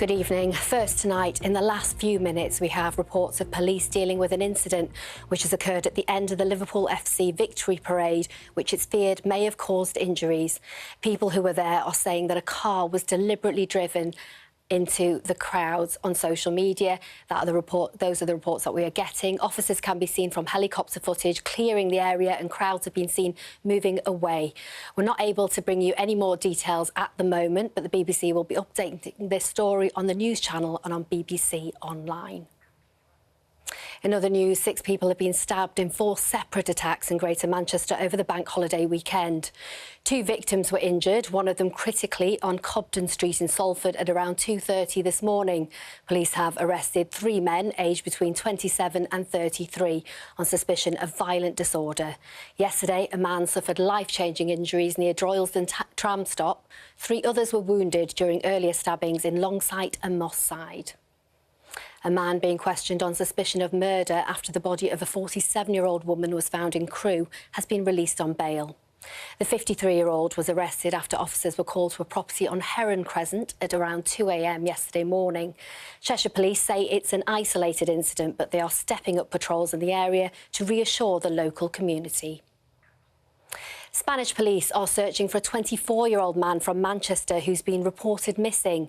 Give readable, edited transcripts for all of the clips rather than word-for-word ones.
Good evening. First tonight, in the last few minutes, we have reports of police dealing with an incident which has occurred at the end of the Liverpool FC victory parade, which it's feared may have caused injuries. People who were there are saying that a car was deliberately driven into the crowds on social media. Those are the reports that we are getting. Officers can be seen from helicopter footage clearing the area, and crowds have been seen moving away. We're not able to bring you any more details at the moment, but the BBC will be updating this story on the news channel and on BBC Online. In other news, 6 people have been stabbed in 4 separate attacks in Greater Manchester over the bank holiday weekend. 2 victims were injured, one of them critically, on Cobden Street in Salford at around 2:30 this morning. Police have arrested 3 men aged between 27 and 33 on suspicion of violent disorder. Yesterday, a man suffered life-changing injuries near Droylsden tram stop. 3 others were wounded during earlier stabbings in Longsight and Moss Side. A man being questioned on suspicion of murder after the body of a 47-year-old woman was found in Crewe has been released on bail. The 53-year-old was arrested after officers were called to a property on Heron Crescent at around 2 a.m. yesterday morning. Cheshire Police say it's an isolated incident, but they are stepping up patrols in the area to reassure the local community. Spanish police are searching for a 24-year-old man from Manchester who's been reported missing.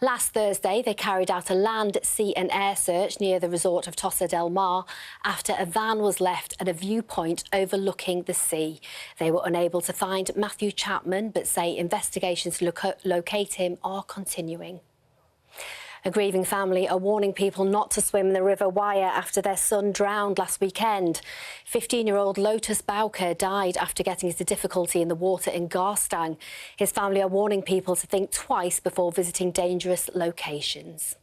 Last Thursday, they carried out a land, sea and air search near the resort of Tossa del Mar after a van was left at a viewpoint overlooking the sea. They were unable to find Matthew Chapman, but say investigations to locate him are continuing. A grieving family are warning people not to swim in the River Wyre after their son drowned last weekend. 15-year-old Lotus Bowker died after getting into difficulty in the water in Garstang. His family are warning people to think twice before visiting dangerous locations.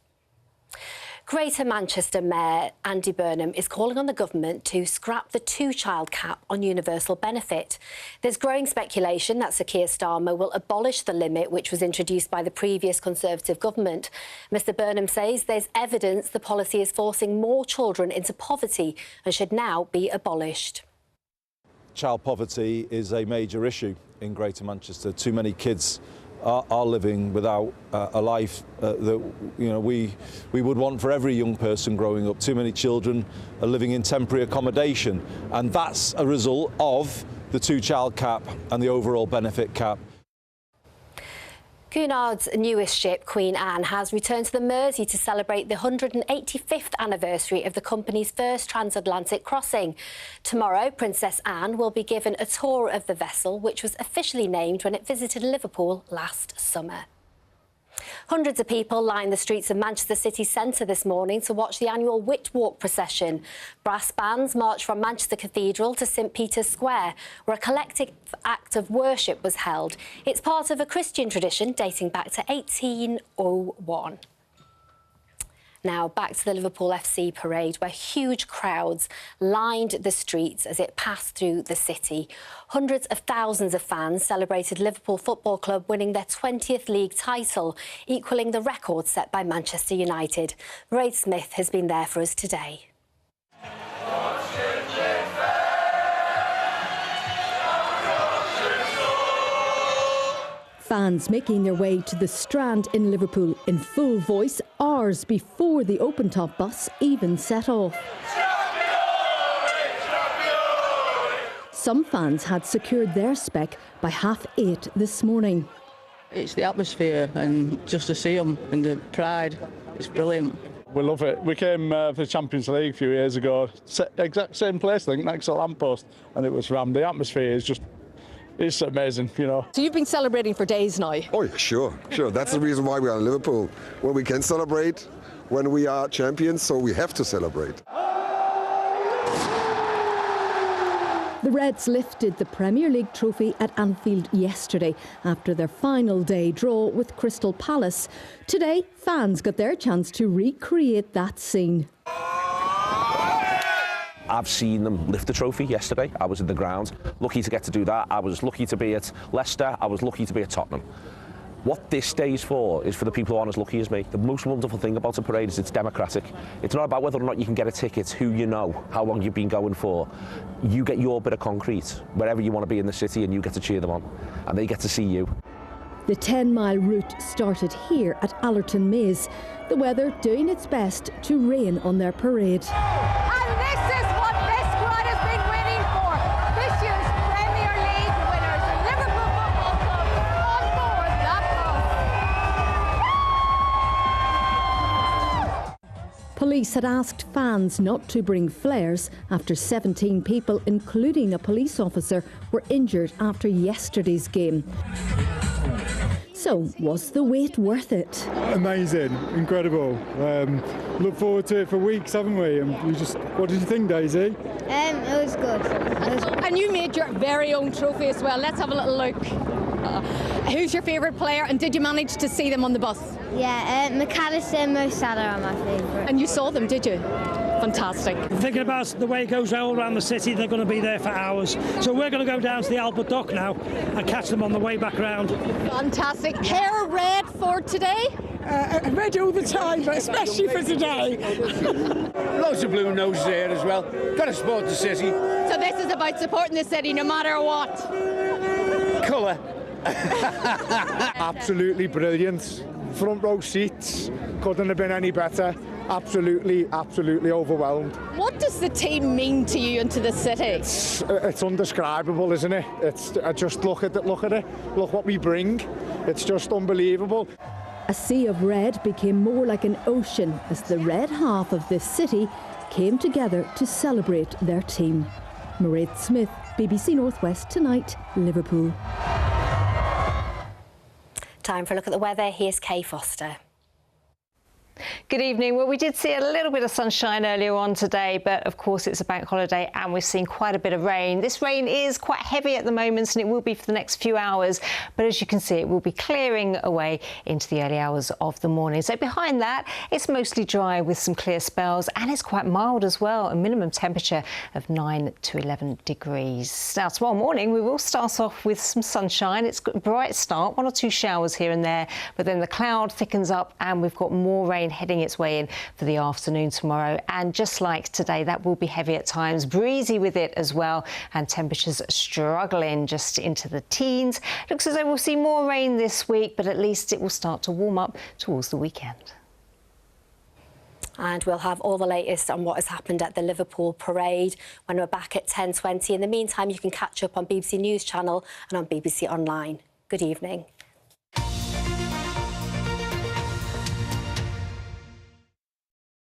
Greater Manchester Mayor Andy Burnham is calling on the government to scrap the 2-child cap on universal benefit. There's growing speculation that Sir Keir Starmer will abolish the limit which was introduced by the previous Conservative government. Mr Burnham says there's evidence the policy is forcing more children into poverty and should now be abolished. Child poverty is a major issue in Greater Manchester. Too many kids are living without a life that we would want for every young person growing up. Too many children are living in temporary accommodation, and that's a result of the 2-child cap and the overall benefit cap. Cunard's newest ship, Queen Anne, has returned to the Mersey to celebrate the 185th anniversary of the company's first transatlantic crossing. Tomorrow, Princess Anne will be given a tour of the vessel, which was officially named when it visited Liverpool last summer. Hundreds of people lined the streets of Manchester city centre this morning to watch the annual Wit Walk procession. Brass bands marched from Manchester Cathedral to St Peter's Square, where a collective act of worship was held. It's part of a Christian tradition dating back to 1801. Now, back to the Liverpool FC parade, where huge crowds lined the streets as it passed through the city. Hundreds of thousands of fans celebrated Liverpool Football Club winning their 20th league title, equalling the record set by Manchester United. Mairead Smith has been there for us today. Fans making their way to the Strand in Liverpool in full voice hours before the open-top bus even set off. Some fans had secured their spec by 8:30 this morning. It's the atmosphere, and just to see them and the pride, it's brilliant. We love it. We came for the Champions League a few years ago, exact same place, I think, next to the lamppost, and it was rammed. The atmosphere is just... it's amazing, you know. So you've been celebrating for days now? Oh, yeah, sure. That's the reason why we are in Liverpool. Well, we can celebrate when we are champions, so we have to celebrate. The Reds lifted the Premier League trophy at Anfield yesterday after their final day draw with Crystal Palace. Today, fans got their chance to recreate that scene. I've seen them lift the trophy yesterday. I was in the ground, lucky to get to do that. I was lucky to be at Leicester. I was lucky to be at Tottenham. What this day is for the people who aren't as lucky as me. The most wonderful thing about a parade is it's democratic. It's not about whether or not you can get a ticket, who you know, how long you've been going for. You get your bit of concrete wherever you want to be in the city, and you get to cheer them on, and they get to see you. The 10-mile route started here at Allerton Maze, the weather doing its best to rain on their parade. And this is what this squad has been waiting for. This year's Premier League winners, Liverpool Football Club, on board that bus. Police had asked fans not to bring flares after 17 people, including a police officer, were injured after yesterday's game. So, was the wait worth it? Amazing, incredible. Look forward to it for weeks, haven't we? And what did you think, Daisy? It was good. And you made your very own trophy as well. Let's have a little look. Who's your favourite player, and did you manage to see them on the bus? Yeah, McAllister and Mo Salah are my favourite. And you saw them, did you? Fantastic. Thinking about the way it goes all around the city, they're going to be there for hours. So we're going to go down to the Albert Dock now and catch them on the way back round. Fantastic. Hair red for today? Red all the time, but especially for today. Loads of blue noses here as well. Got to support the city. So this is about supporting the city no matter what? Colour. Absolutely brilliant. Front row seats, couldn't have been any better. Absolutely overwhelmed. What does the team mean to you and to the city? It's undescribable, isn't it? Just look at it. Look what we bring. It's just unbelievable. A sea of red became more like an ocean as the red half of this city came together to celebrate their team. Mairead Smith, BBC North West Tonight, Liverpool. Time for a look at the weather. Here's Kay Foster. Good evening. Well, we did see a little bit of sunshine earlier on today, but of course it's a bank holiday and we're seeing quite a bit of rain. This rain is quite heavy at the moment and it will be for the next few hours, but as you can see, it will be clearing away into the early hours of the morning. So behind that, it's mostly dry with some clear spells and it's quite mild as well, a minimum temperature of 9 to 11 degrees. Now, tomorrow morning, we will start off with some sunshine. It's got a bright start, 1 or 2 showers here and there, but then the cloud thickens up and we've got more rain heading its way in for the afternoon tomorrow. And just like today, that will be heavy at times, breezy with it as well, and temperatures struggling just into the teens. Looks as though we'll see more rain this week, but at least it will start to warm up towards the weekend. And we'll have all the latest on what has happened at the Liverpool parade when we're back at 10:20. In the meantime, you can catch up on BBC News Channel and on BBC Online. Good evening.